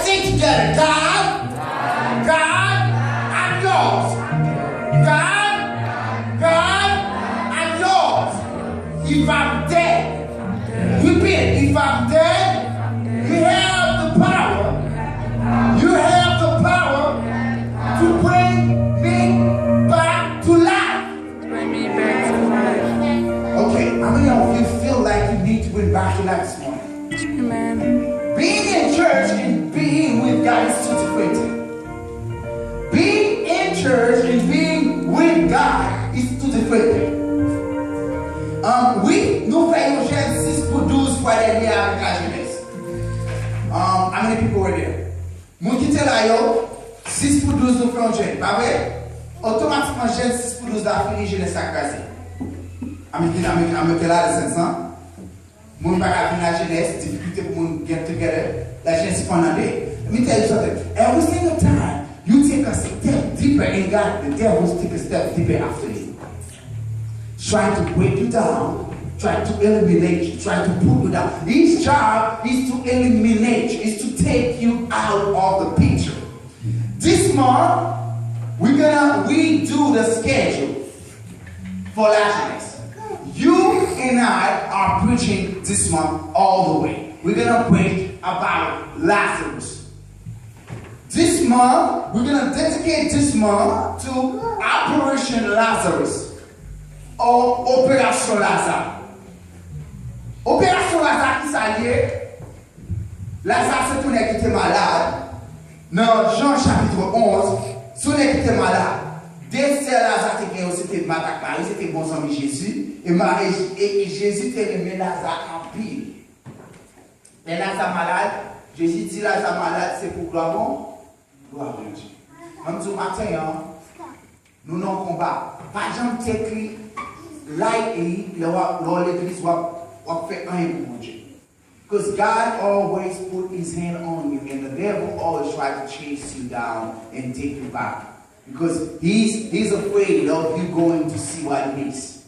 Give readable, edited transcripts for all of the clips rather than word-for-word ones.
Let's say together, God, I'm yours. God, I'm yours. If I'm dead, repeat, if I'm dead, you have the power. You have the power to bring me back to life. Bring me back to life. Okay, how many of you feel like you need to bring back to life this morning? Amen. Being in church and being with God is two different things. Being in church and being with God is two different things. Nous faisons Genesis pour 12 fois l'année avec la jeunesse. How many people were there? Moun qui était là, yo, 6 pour 12 nous faisons Genesis. Pas vrai? Automatiquement, Genesis pour 12 a fini jeunesse à craser. Avec là, les 500. Moun pas qu'à finir la jeunesse, difficulté pour moun get together. La jeunesse pendant des. Let me tell you something. Every single time you take a step deeper in God, the devil will take a step deeper after you. Trying to break you down, trying to eliminate you, trying to put you down. His job is to eliminate you, is to take you out of the picture. This month, we're gonna redo the schedule for Lazarus. You and I are preaching this month all the way. We're gonna preach about Lazarus. This month, we're gonna dedicate this month to Operation Lazarus. Ou Opération Lazare. Opération Lazare qui s'allie, Lazare c'est un qui était malade. Dans Jean chapitre 11, son qui était malade. Dès que Lazare c'était Marthe Marie, c'était bon ami Jésus. Et Jésus était aimé Lazare en pile. Et Lazare malade, Jésus dit Lazare malade, c'est pour gloire à Dieu. Même ce matin, nous n'avons combat. Pas jamais écrit. Lightly, l'église va faire un pour Dieu. Because God always put his hand on you, and the devil always tries to chase you down and take you back. Because he's afraid of you going to see what it is.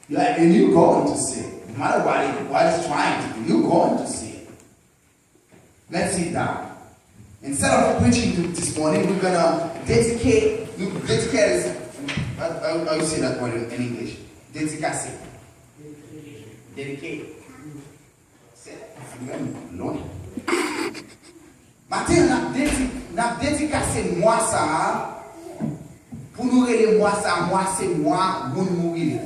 Yeah, and you're going to see it. No matter what he's trying to do, you're going to see it. Let's sit down. Instead of preaching this morning, we're going to dedicate how you say that word in English? Dédicacer. Dedicate. C'est long. Maintenant, on a dédicacé moi ça. Pour nous aider moi ça, moi c'est moi, moun mourir.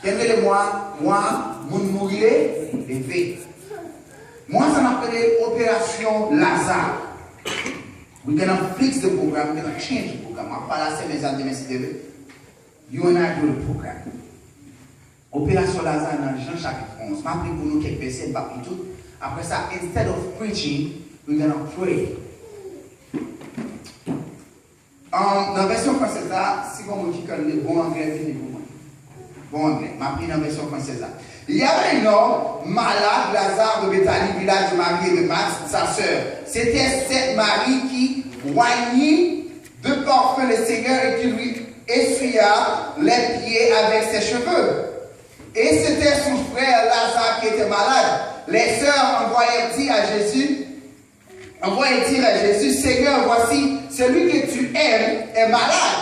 Quel est moi, moun mourir, levé. Moi ça m'appelle Opération Lazare. We're gonna fix the program, we're gonna change the program. On va pas laisser mes amis, you and I do the program. Opération Lazare dans Jean chapitre 11. Je vais appeler pour nous quelques versets, pas tout. Après ça, instead of preaching, we're gonna pray. Dans la version française, si vous qui connaissez le bon anglais, venez pour moi. Bon anglais, je vais appeler dans la version française. Il y avait un homme malade, Lazare de Béthanie, village de Marie et de Marthe, sa sœur. C'était cette Marie qui oignit de parfum le Seigneur et qui lui essuya les pieds avec ses cheveux. Et c'était son frère Lazare qui était malade. Les sœurs envoyèrent dire à Jésus, Seigneur, voici, celui que tu aimes est malade.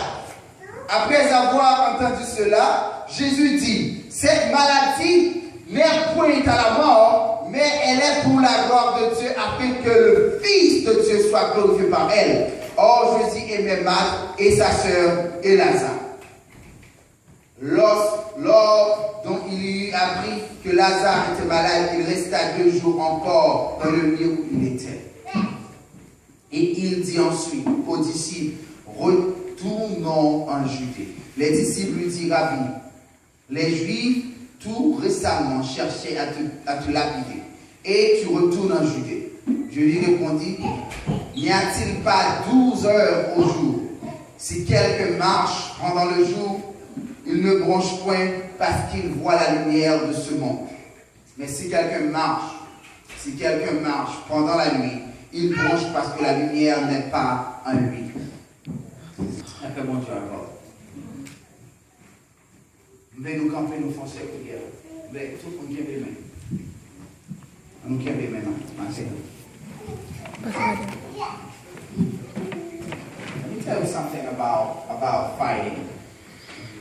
Après avoir entendu cela, Jésus dit, cette maladie n'est point à la mort, mais elle est pour la gloire de Dieu, afin que le Fils de Dieu soit glorifié par elle. Or, Jésus aimait Marthe et sa sœur et Lazare. Lors dont il eut appris que Lazare était malade, il resta 2 jours encore dans le lieu où il était. Et il dit ensuite aux disciples, retournons en Judée. Les disciples lui dirent, Rabbi, les Juifs tout récemment cherchaient à te lapider, et tu retournes en Judée. Je lui répondis, n'y a-t-il pas 12 heures au jour? Si quelqu'un marche pendant le jour, il ne bronche point parce qu'il voit la lumière de ce monde. Mais si quelqu'un marche pendant la nuit, il bronche parce que la lumière n'est pas en lui. Après bon Dieu encore. Nous nous camper, nous foncer prière. Mais tout le monde qui est les mains. nous qui maintenant. Merci. Let me tell you something about fighting.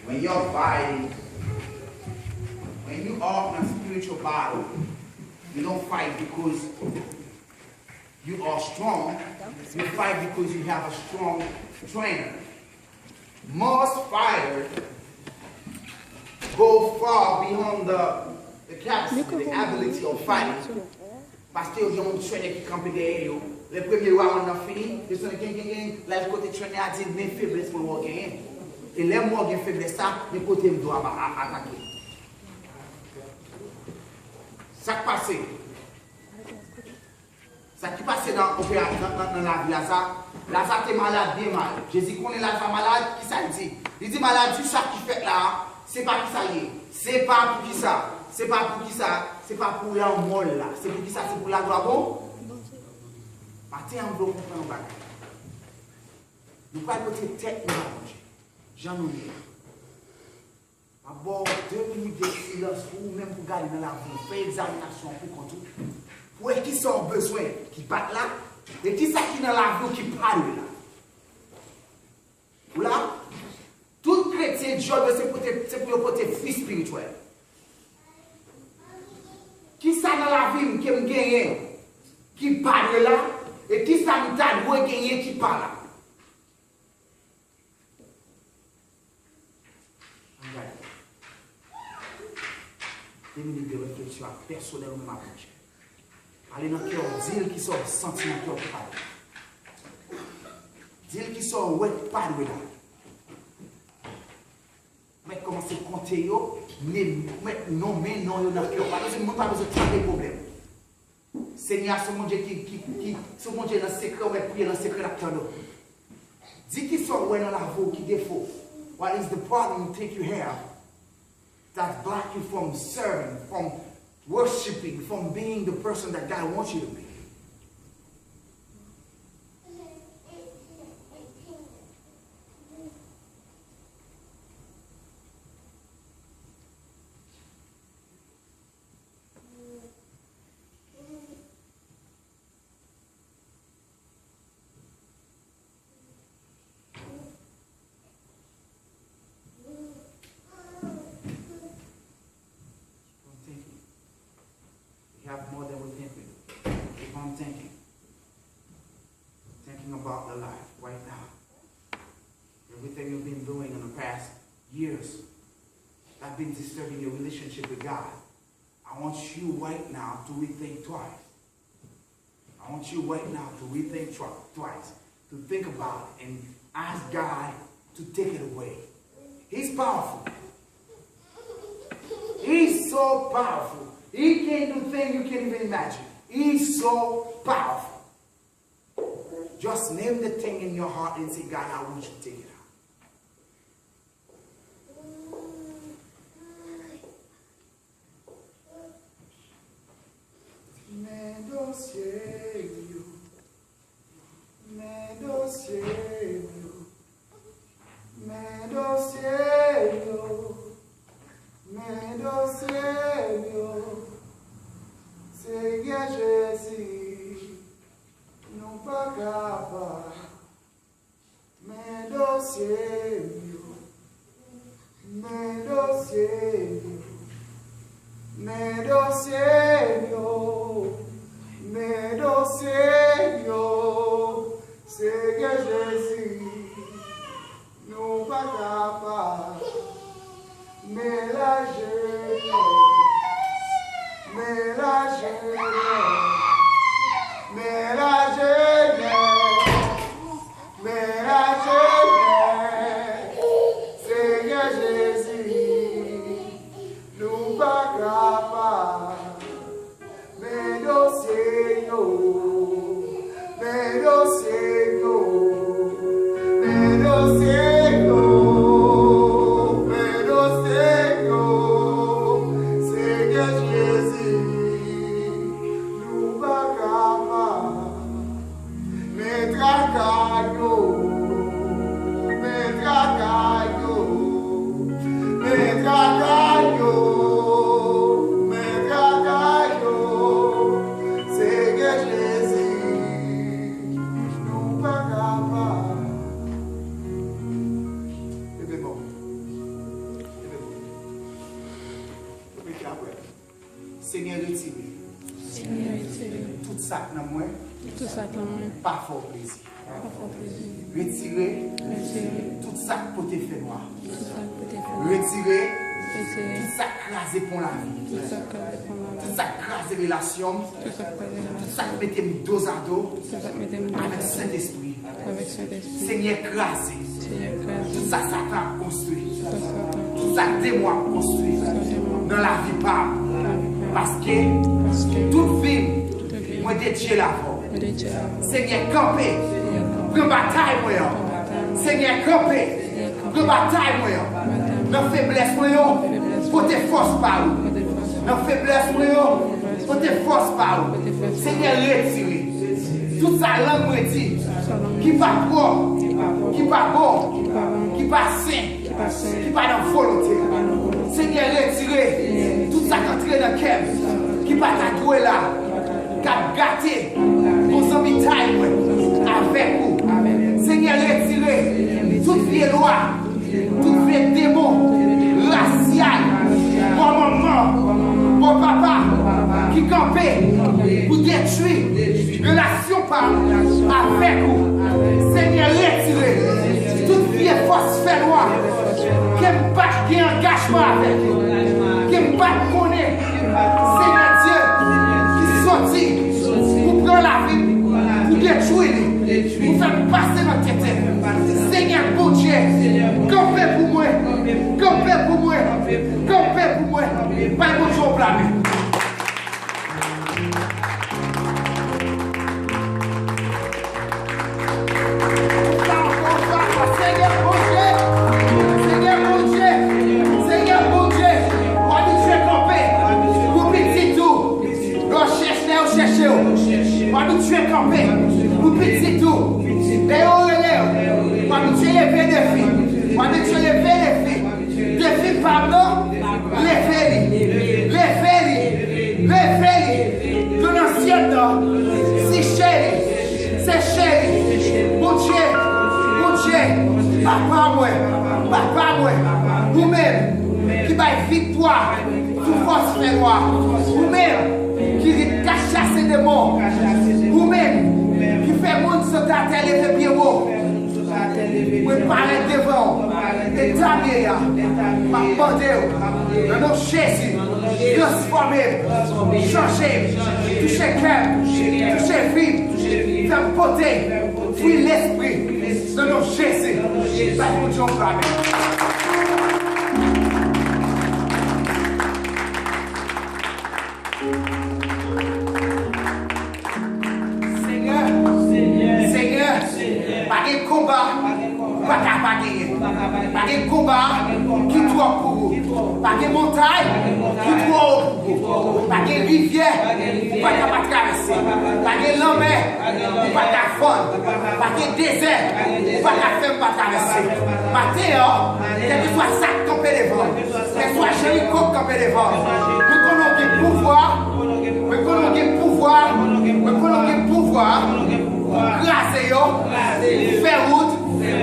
When you're fighting, when you are in a spiritual battle, you don't fight because you are strong. You fight because you have a strong trainer. Most fighters go far beyond the capacity, the ability of fighting. Parce que ils ont un traîner qui campe derrière eux. Le premier round on a fini, ils sont là le côté traîner a dit mes faiblesses pour le gagner. Et les mots qui faiblesse ça, les côtés doivent attaquer. Ça qui passe. Ça qui passe dans la vie là, Lazare est malade, bien mal. Jésus connaît Lazare malade, qui ça dit? Il dit maladie, ça qui fait là, c'est pas qui ça y est. C'est pas pour qui ça. C'est pas pour qui ça. C'est pas pour la molle là. C'est pour qui ça, c'est pour la gloire. Bon? Matin, on doit comprendre un bagage. Nous pas côté tête, nous allons. J'en ai. D'abord, 2 minutes de silence ou même pour garder dans la vie. Faire examination pour contrôler. Pour qui sont besoin qui battent là. Et qui ça qui dans la vie qui parle là? Ou là, tout chrétien, job, c'est pour le côté vie spirituel. Qui ça dans la vie qui me gagne, qui parle là, et qui ça me t'a gagné qui parle là? Des minutes de réflexion personnelle ou même approche. Allez dans le cœur, dire qui sort sentiment cœur qui parle. Dire qui sort ouais parle là. Mais commencez à compter yo, mais non yo dans le cœur. Parce que nous pas besoin de traiter problème. Seigneur, c'est mon Dieu c'est mon Dieu dans le secret, mais prier dans le secret d'acteur. Dis qui sort ouais dans la voix qui défaut. What is the problem you think you have that block you from serving, from worshiping, from being the person that God wants you to be? Have more than we think we do. Keep on thinking. Thinking about the life right now. Everything you've been doing in the past years that's been disturbing your relationship with God. I want you right now to rethink twice. I want you right now to rethink twice. To think about it and ask God to take it away. He's powerful. He's so powerful. He can do things you can't even imagine. He's so powerful. Just name the thing in your heart and say, God, I want you to take it Seigneur Jésus, non pas capable, mais dossier, Seigneur Jésus, non pas capable, mais la jeunesse. Mais la jeunesse, Seigneur Jésus, nous pas capables, mais dossier, Seigneur Jésus, nous pas capables, mais tracaillons, Tout ça que moi, pas fort plaisir. Retirer tout ça que tu fait noir. Retirer tout ça crasé pour la vie. Tout ça crasé relation. Tout ça que mettez dos à dos avec Saint-Esprit. Seigneur crasé. Tout ça Satan construit. Tout ça démon construit dans la vie pas. Parce que toute vie, moi dédié la voix. Seigneur campé. Prends bataille moi. Seigneur campé. Prends bataille moi. Dans faiblesse moi. Pour tes forces par où. Dans faiblesse moi. Pour tes forces par où. Seigneur retire. Tout ça langue moi dit. Qui pas propre. Qui pas bon. Qui pas saint. Qui pas dans volonté. Seigneur retire. Tout ça qui entre dans le cœur. Qui pas ta doué là. Qui a gâté. Vos amis taille avec vous. Seigneur retire. Toute vieille loi. Toute vieille démon. Racial. Mon maman. Mon papa. Qui campait. Pour détruire. Relation par avec vous. Seigneur retire. Toute vieille force fait loi. Qui me bat qui engagement avec vous. Qui me bat connaît. Seigneur Dieu. Qui sortit. Pour prendre la vie. Pour détruire. Pour faire passer notre tête. Seigneur bon Dieu. Campez pour moi. Campez pour moi. Campez pour moi. Pas mon Dieu blâmé. Pas nous tuer camper, nous petit tout. Léo, pas nous tuer les défis, pas nous tuer les défis. Défis pardon, les félis, de l'ancien temps, si chéri, c'est chéri. Mon Dieu, papa moi, vous-même, qui va victoire, tout force fait noir, vous-même, qui cache des démons, vous-même, qui fait monde sur ta terre et fait bien haut. Vous parlez devant, et tamir, ma bandeur, dans nos Jésus, transformer, changer, toucher cœur, toucher vie, faire porter, fuir l'esprit, dans nos Jésus, pas de Dieu blâmer. Pas de combat, pas de combat qui doit pour vous. Pas de montagne qui doit pour vous. Pas de rivière qui va traverser. Pas de mer qui va fondre. Pas de désert qui va faire traverser. Matin, quel que soit ça camper devant, quel que soit Jéricho camper devant, nous connaissons pouvoir, grâce yo, faire route,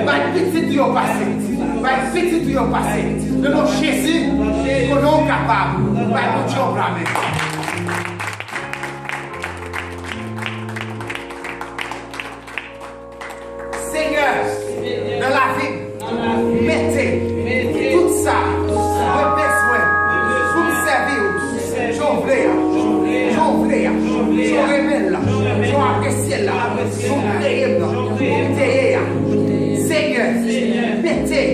va petit yo passer, de nos Jésus, qu'on est capable, va nous Dieu blâmer. Seigneur, dans la vie, mettez tout ça, vos besoins, pour me servir, j'en voulais, j'en révèle là, j'en apprécie là, j'en prie là, Seigneur, mettez,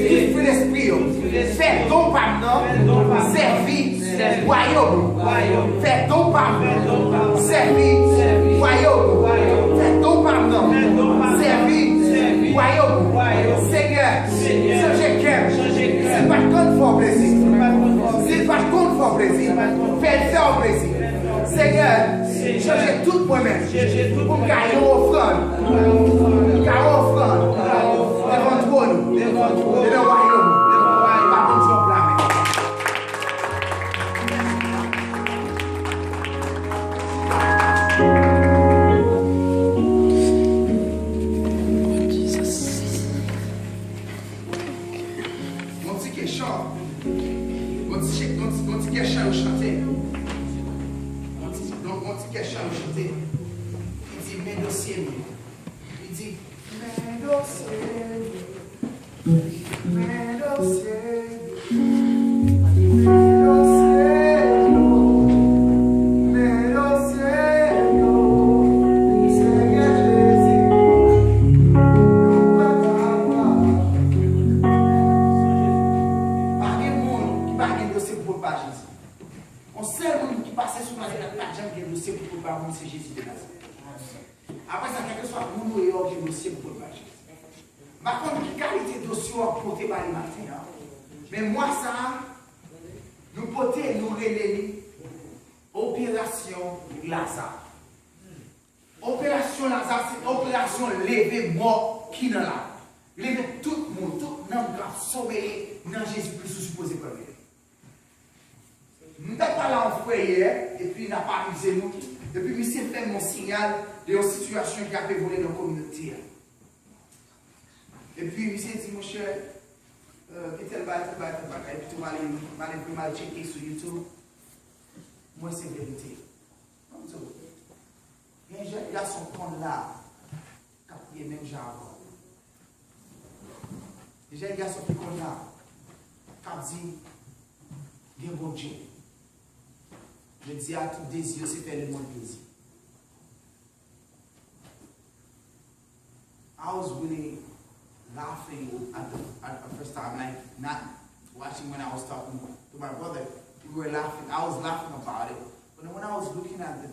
qui fait l'esprit, faites ton pardon, servir, royaume, faites ton pardon, servir, royaume, faites ton pardon, servir, royaume, Seigneur, changez cœur, c'est pas contre fort plaisir, c'est pas contre fort plaisir, faites faire plaisir, Seigneur, changez tout moi-même, pour me gagner offrande, devant toi, devant le royaume, pas comme je blâme. Mon petit question, mon petit question au chanter. quelque chose chanté. Il dit, mes dossiers. Il dit, mes dossiers. Mes dossiers. C'est Jésus de Nazareth. Après ça, quel que soit le monde où il y a dossier pour le Jésus. Par contre, quelle qualité de dossier à porter par les matins. Mais moi, ça, nous porter, nous relayer opération Lazare. Opération Lazare, c'est opération lever mort qui n'a là. Lever tout le monde, tout le monde qui sauver dans Jésus-Christ supposé comme lui. Nous n'avons pas là en foyer, et puis il n'a pas amusé nous. Et puis, monsieur fait mon signal de une situation qui a fait voler dans la communauté. Et puis, monsieur dit, mon cher, tel bail, et puis tu vas aller checker sur YouTube. Moi, c'est vérité. Il y a un jeune garçon qu'on là, qui est même genre. Il y a un garçon qui est là, qui dit, il y a un bon Dieu. Je dis à tout désir, c'est faire le monde plaisir. I was really laughing at the first time, like not watching when I was talking to my brother. We were laughing. I was laughing about it. But then when I was looking at the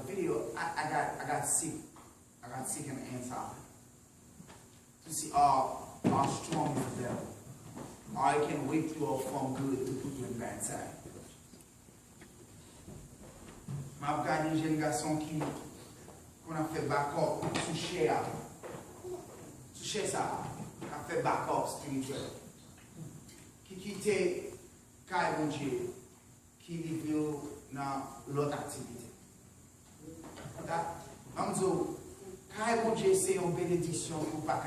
video, I got sick. I got sick in the inside. To see how strong is the devil. How he can wake you up from good to put you in bad side. Je vais regarder un jeune garçon qui a fait back-up sous cher ça, qui a fait back-up spirituel, qui quittait Kai bon Dieu, qui vivait dans l'autre activité. Donc, Kai bon Dieu, c'est une bénédiction pour ne pas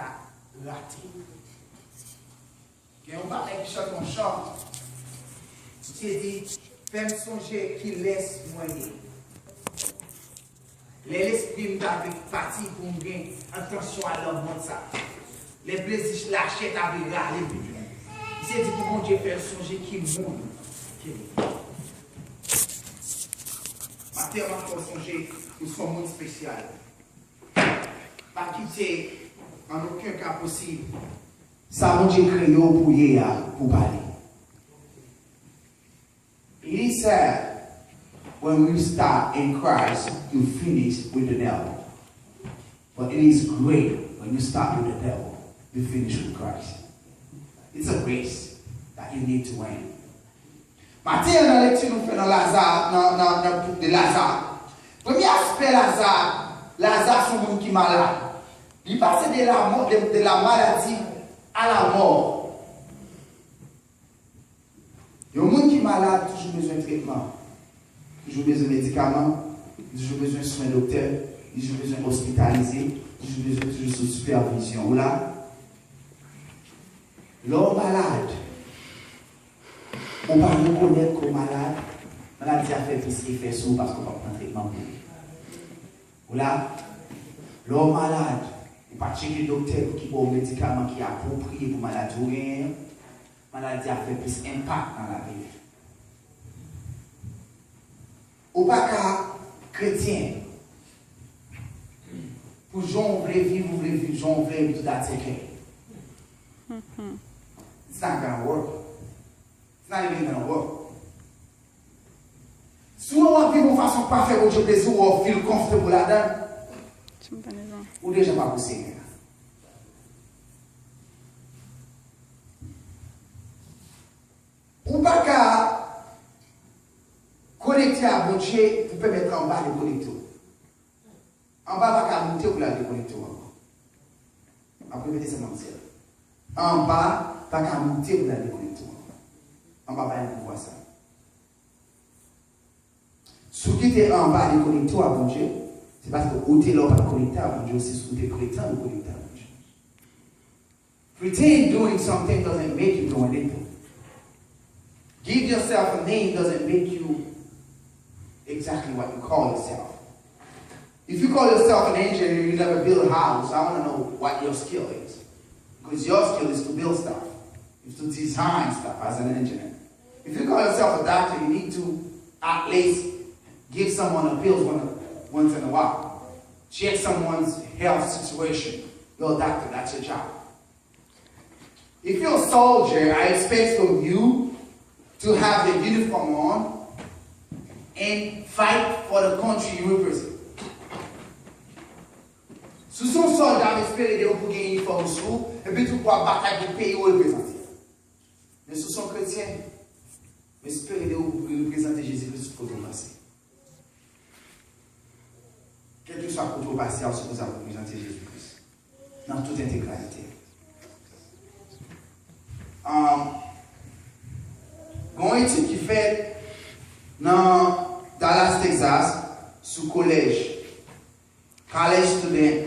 rater. Et on va avec mon chant, qui dit, fais-moi songer qui laisse moyen. L'esprit m'avait parti pour me gagner attention à l'homme ça. Les plaisirs l'achètent avec râler. Il s'est dit pour mon Dieu faire songer qui monde. Matin, on va songer pour son monde spécial. Pas quitter en aucun cas possible. Ça, mon Dieu créé pour parler. Il said, when we start in Christ, you finish with the devil. But it is great when you start with the devil, you finish with Christ. It's a race that you need to win. Matin, dans la lecture, nous faisons dans de Lazare. Premier aspect, Lazare, c'est un monde qui est malade. Il passe de la maladie à la mort. Il y a un monde qui est malade, toujours besoin de traitement. Toujours besoin de médicaments, toujours besoin de soins docteurs, toujours besoin d'hospitaliser, toujours besoin de supervision. Là, l'homme malade, on va reconnaître qu'on est malade, maladie a fait plus effet sur parce qu'on va prendre un traitement pour lui. Là, l'homme malade, on va checker le docteur qui prend un médicament qui est approprié pour maladie ou rien, maladie a fait plus impact dans la vie. Ou pas qu'à chrétien, pour Jean, vous voulez vivre, Jean, vous voulez tout attaquer. It's not going to work. It's not even going to work. Si on va vivre de façon parfaite, vous avez plaisir, vous feel comfortable là-dedans, ou déjà pas possible. Ou pas qu'à connecter à mon Dieu pour permettre en bas de connecter. En bas, pas qu'à monter pour la déconnecter. Après, mettez ça dans le ciel. En bas, pas qu'à monter pour la déconnecter. En bas, pas pouvoir ça. Ce qui était en bas de connecter à mon Dieu, c'est parce que vous êtes là pour connecter à mon Dieu, c'est ce que vous êtes connecté à mon Dieu. Pretend doing something doesn't make you do anything. Give yourself a name doesn't make you exactly what you call yourself. If you call yourself an engineer, you never build a house, I want to know what your skill is. Because your skill is to build stuff. You have to design stuff as an engineer. If you call yourself a doctor, you need to at least give someone a pill once in a while. Check someone's health situation. You're a doctor, that's your job. If you're a soldier, I expect from you to have the uniform on and fight for the country you represent. Si son soldat espère de vous gagner une uniforme sous, et puis tout pour bataille pour le pays où représenter. Mais si son chrétien, espère de vous représenter Jésus-Christ pour vous passer. Quel que soit le côté passé, on se pose à représenter Jésus-Christ. Dans toute intégralité. Il y a une étude qui fait dans Dallas, Texas, sous collège student,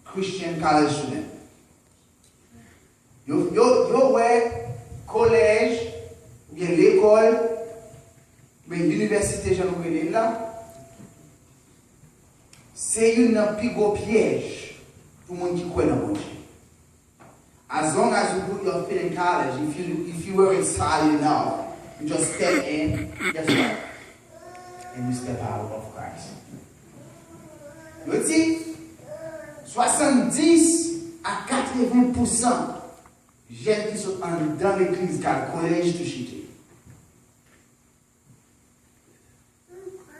Christian college student. Yo ouais, collège, ou bien l'école, mais l'université, j'en ai là, c'est une plus gros piège pour le monde qui croit dans mon Dieu. As long as you put your feet in college, if you weren't solid enough, you just step in, guess what? And you step out of Christ. You see, 70 à 80% jeunes qui sont dans l'église car le collège de chité.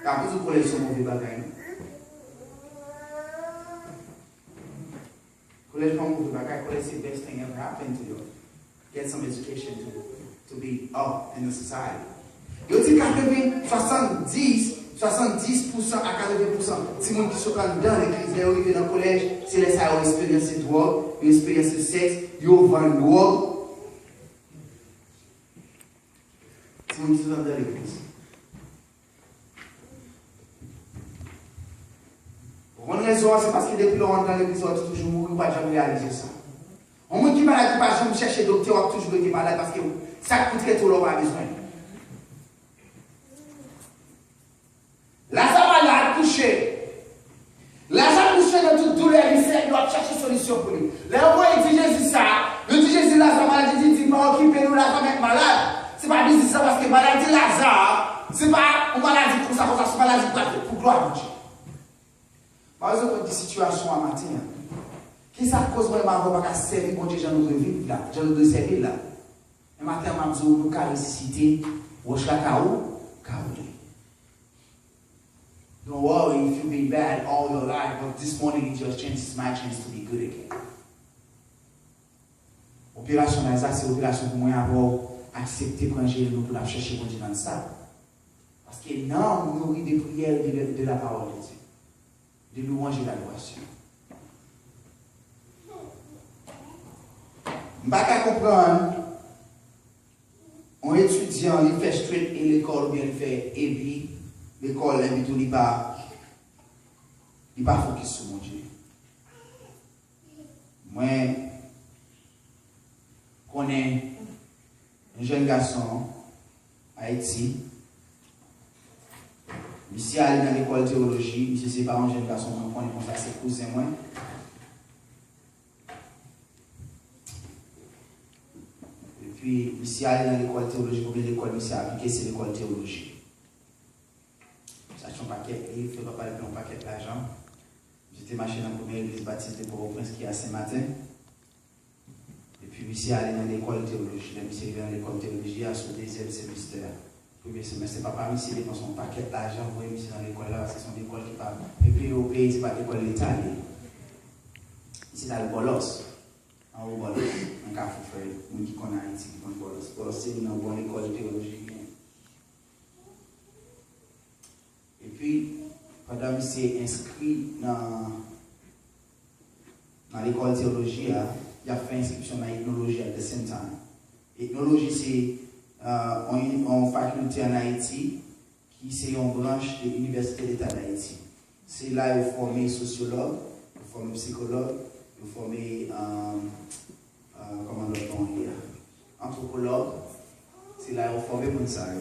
Car vous, le collège sont mauvais bagaille. College is the best thing ever happened to you. Get some education to be up in the society. Yo dis 70% à 80%. Si les gens qui sont dans l'église, ils arrivent dans le collège, c'est les gens qui ont expérience de drogue, ils ont expérience de sexe, ils ont vendu drogue. Si les gens qui sont dans l'église. Une raison, c'est parce que depuis lors, dans l'église, on a toujours mouru, pas jamais réaliser ça. On monde qui malade, qui pas jamais chercher docteur, on a toujours été malade parce que ça coûte tout l'on a besoin. Là, ça va là, touché. Là, ça touché dans toute douleur, il doit chercher solution pour lui. Là, on dit Jésus ça, il dit Jésus là, ça maladie, il dit pas occuper nous, là, ça va être malade. C'est pas bizarre ça parce que maladie Lazare, c'est pas une maladie pour ça, c'est une maladie pour gloire de Dieu. Par exemple, des situations à matin, qui ça cause vraiment de ne pas servir mon Dieu, j'en ai vivre là, j'en ai servir là. Le matin, je vais vous ressusciter, je vais vous Don't worry if you've been bad all your life, but this morning is your chance, it's my chance to be good again. Opération Lazare, c'est l'opération pour moi avoir accepté quand j'ai nous pour la chercher mon Dieu dans ça. Parce que non, nous nourrit des prières de la parole de Dieu. De louange et d'adoration. Je ne peux pas comprendre un étudiant, il fait straight et l'école, ou bien il fait EBI, l'école, il n'est pas focus sur mon Dieu. Moi, je connais un jeune garçon à Haïti. Ici, aller dans l'école de théologie, ici, c'est pas un jeune garçon, on connaît comme ça, c'est cousin moi. Et puis, ici, aller dans l'école de théologie, pour bien l'école, ici, appliquer, c'est l'école de théologie. Ça, c'est un paquet, il faut pas parler de un paquet d'argent. J'étais marché dans la première église baptiste de Port-au-Prince qui est à Saint-Martin. Et puis, ici, aller dans l'école de théologie. Là, ici, dans l'école de théologie, à son deuxième semestre. Mais c'est pas parmi ces dépenses, son paquet d'argent, vous voyez, dans l'école là, parce que c'est une école qui parle. Et puis au pays, c'est pas l'école de l'État. Ici, dans le Bolos. En haut Bolos, un cas frère, nous qui connaissons Haïti, qui connaissent Bolos. Bolos, c'est une bonne école de théologie. Et puis, pendant que c'est inscrit dans l'école de théologie, il a fait inscription dans l'ethnologie at the same time. L'ethnologie, c'est en faculté en Haïti, qui c'est une branche de l'Université d'État d'Haïti. C'est là où vous formez sociologue, vous formez psychologue, vous formez anthropologue. C'est là où vous formez pour ça.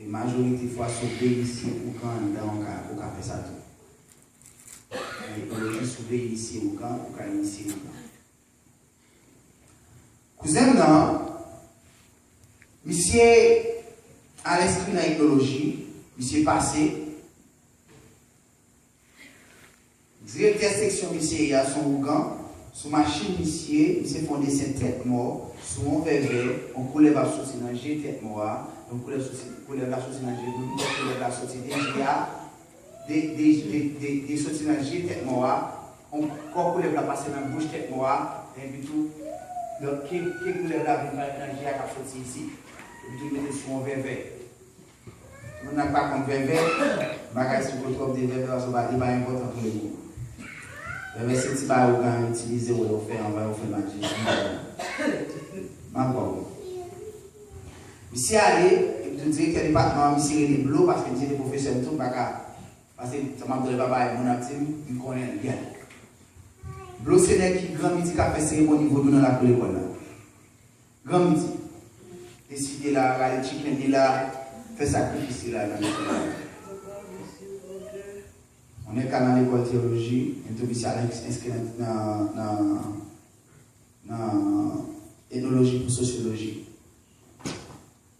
Et majorité de fois, c'est ici pour quand on a fait ça tout. technologie souvent ici au camp, ou quand ici au camp. Cousin, non, monsieur a l'esprit de la technologie, monsieur passé, directeur section monsieur, il y a son ougan, sous machine monsieur font des tête mort, sous mon verre, on coulève la sauce dans le tête noire, on coulève la sauce dans le on coulève la sauce des sauces dans le tête noire, on coulève la passer dans la bouche tête noire, et puis tout. Donc, qui coulève la vie dans le GIA qui a sorti ici, et puis tout mettre sur un verre. On n'a pas comme verre, mais si vous trouvez des verres, ce n'est pas important pour les mots. Le verre, c'est si vous avez utilisé ou vous faire, on va vous faire manger. Ici, allez, et puis vous dites que le département, ici, il est bleu parce que les professeurs ne sont pas capables. Parce que ça m'a dit que mon actif, il connaît bien. Bleu, c'est un qui grand midi qui a fait cérémonie au niveau de la coulée. Grand midi. Décider là, aller chicken là, faire sacrifice là. On est dans l'école de théologie, on est inscrit dans ethnologie pour sociologie.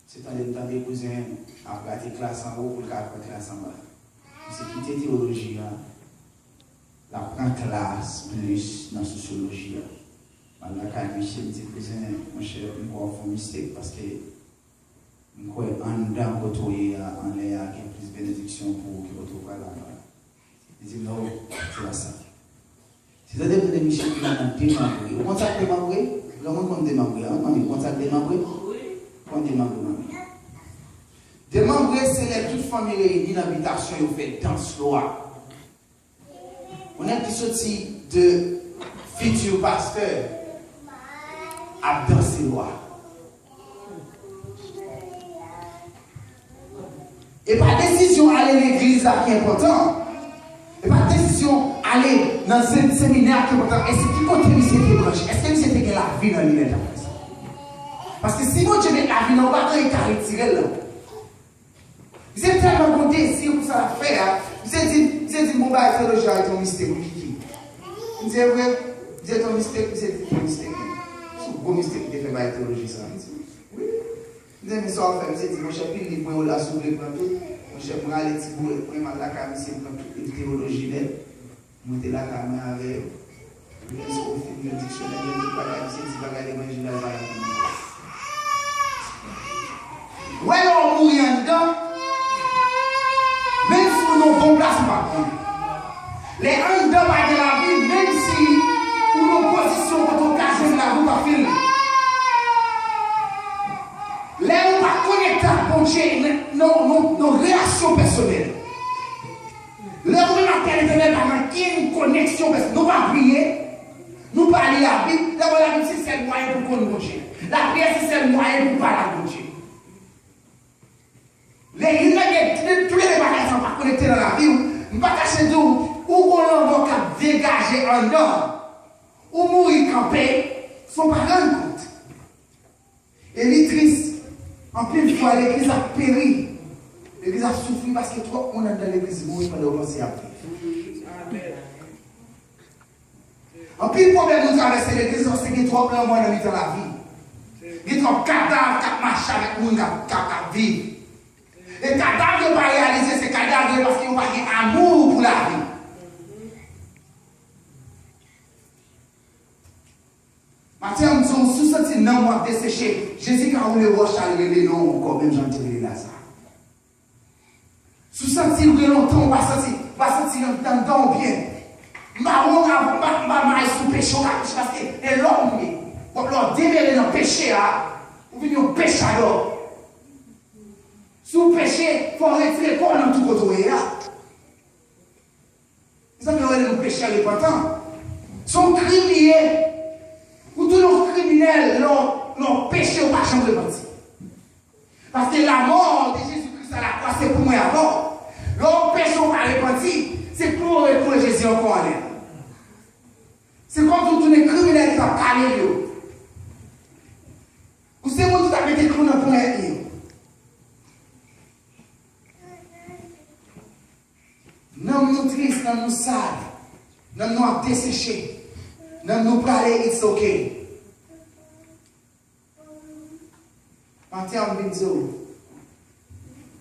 C'est-à-dire que les cousins ont gardé classe en haut pour le cas de classe en bas. C'est quitter théologie. La prend classe plus dans la sociologie. Maintenant, quand Michel dit que mon cher, nous avons fait un mystère parce que nous avons un dedans côtoyé en l'air qui a plus de bénédiction pour qui retrouve là-bas. Il dit non, c'est pas ça. C'est-à-dire que Michel qui a démembré. Vous comptez démembré? Le monde compte démembré. Vous comptez démembré? On démembré. Démembré, c'est toute famille réunie dans l'habitation et vous faites danse loi. On est qui sorti de futur pasteur à danser loi. Et pas décision aller à l'église qui est important. Et pas décision aller dans un séminaire qui est important. Est-ce que qui continue cette branche? Est-ce que c'était la vie dans l'île? Parce que si vous avez la vie, on va pas retirer là. Vous êtes tellement bon désir pour ça faire. Vous êtes dit, mon bail théologie avec ton mystère. Vous êtes vrai, vous êtes un mystère, vous êtes un mystère. C'est un gros mystère qui fait bail théologie ça. Oui. Vous êtes mis ça en fait, vous êtes dit, mon cher, puis il est là sur les plans tout. Mon cher, pour aller pour mal la caméra, c'est pour toute théologie là. Montez la caméra avec le dictionnaire, le bagage, c'est dit, bagage l'évangile là. Ouais, on mourit en dedans. Même si nous avons bon placement, les uns de la vie, même si pour nos positions, quand on cache la vie, pas filmer. Les uns pas connectés à bon Dieu, nos réactions personnelles. Les uns n'a une connexion personnelle. Nous pas prier, nous pas aller à la Bible. D'abord, la Bible, c'est le moyen pour connaître bon Dieu. La prière, c'est le moyen pour parler à bon Dieu. Les tous les bagages sont pas connectés dans la vie. Je ne vais pas cacher d'où on va dégager un homme ou mourir campé, sont pas rendre compte. Et les triste, en plus fois, l'église a péri. L'église a souffert parce que trop on est dans l'église mourir pendant commencer à prier. En plus, le problème de traverser l'église, c'est qu'il y a trop blancs dans la vie. Il y a trop cadavres qui marchent avec nous qui vivent. Les cadavres ne pas réaliser ces cadavres parce qu'ils n'ont pas d'amour pour la vie. Maintenant, nous sommes sous-sentis non moi desséché. Jésus quand on les roches à les noms encore même j'en dirai là ça. Sous-sentis ou longtemps on va sentir un temps bien. Marron va sous péché parce que l'homme pour démêler dans le péché ou venir au péché alors. Sous péché, il faut retirer quoi dans tout côté. Vous avez le péché à l'épotant. Son criminel, ou tous nos criminels, leur péché au pas de mentir. Parce que la mort de Jésus-Christ à la croix, c'est pour moi avant. Leur péché au pas repentir, c'est pour Jésus encore. C'est comme tous les criminels qui sont calés. Vous savez, vous avez été cru dans le point. Nous nous tristes, nous sales. Nous avons desséché. Nous avons parlé, it's okay. Matin, on me dit,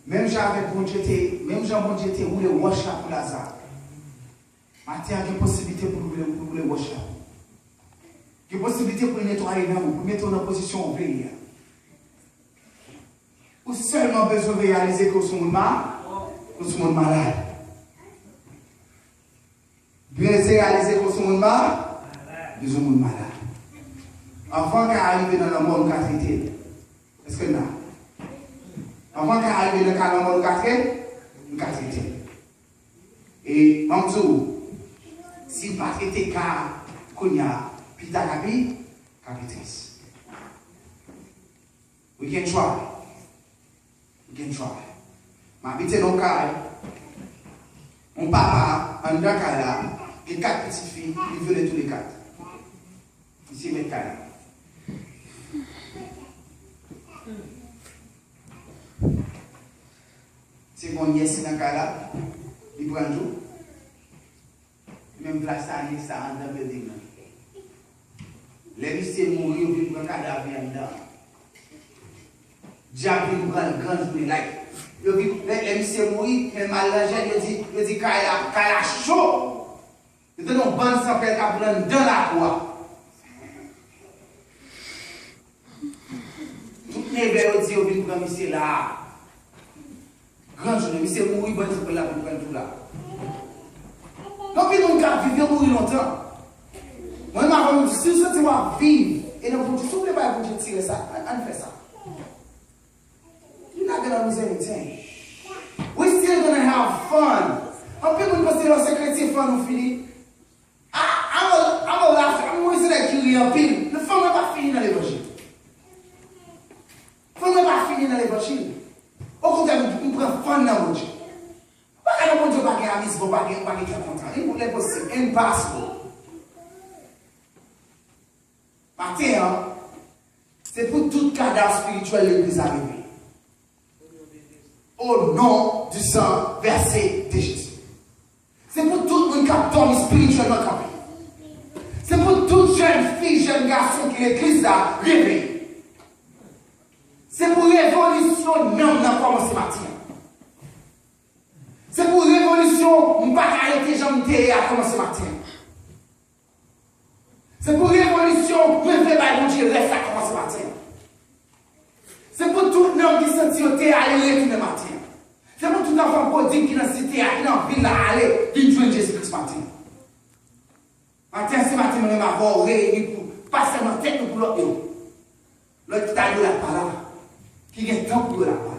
même j'avais bon Dieu, même Jean bon Dieu, où le worship pour Lazare. Matin, il y a une possibilité pour le worship. Il y a une possibilité pour nettoyer, pour mettre en position en veille. Ou seulement besoin de réaliser que nous sommes malades. Bien réaliser que nous sommes malades. Nous sommes malades. Avant qu'arrive dans le monde quatrième, est-ce que là? Avant qu'arrive dans le monde quatrième, et Mamzou, si pas traité car Kounia, Pita Kapi, capitrice. We can try. We can try. Ma habite dans le cas, mon papa, en Dakar, il y a 4 petites filles, il veut tous les 4. Ici, mes cas. C'est mon nièce dans le cas là, il prend tout. Même place ça, il y a un dans le building. Les lycées mourir, ils prennent un cadavre dedans. Diable, ils prennent un grand journée. Les lycées mourir, ils malangent, ils disent qu'il y a chaud. Ils donnent une bande sans faire qu'à prendre dans la croix. Toutes les belles disent qu'ils prennent un lycée là. Grand journée, lycée mourir, ils prennent là pour prendre tout là. Donc, ils ont qu'à vivre mourir longtemps. Moi, je me dis, si tu vas vivre, et donc, si vous ne voulez pas tirer ça, on fait ça. You're not going to lose anything. We're still going to have fun. And people consider security fun, Philly. I'm a laugh. I'm always like you, people. Le fun n'est pas fini dans l'évangile. Le fun n'est pas fini dans l'évangile. Au contraire, on prend fun dans l'évangile. Pas que Dieu pas amis, il pas être content. Il est possible, impossible. Matin, c'est pour tout cadavre spirituel l'église arrivé. Au nom du sang versé de Jésus. C'est pour tout le monde qui a dormi spirituellement campé. C'est pour toute jeune fille, jeune garçon qui l'église a réveillé. C'est pour révolution, non, on a commencé matin. C'est pour révolution, on ne peut pas arrêter Jean Théé à commencer matin. C'est pour révolution, on ne fait pas bon Dieu reste à commencer matin. C'est pour tout l'homme qui sentit au thé à aller retourner matin. C'est pour tout enfant prodigue qui dans la cité, qui dans la ville à aller, qui joue Jésus-Christ matin. Matin, c'est matin, on va avoir réuni pour passer ma tête pour l'autre. L'autre qui t'a dit la parole, qui est temps pour la parole.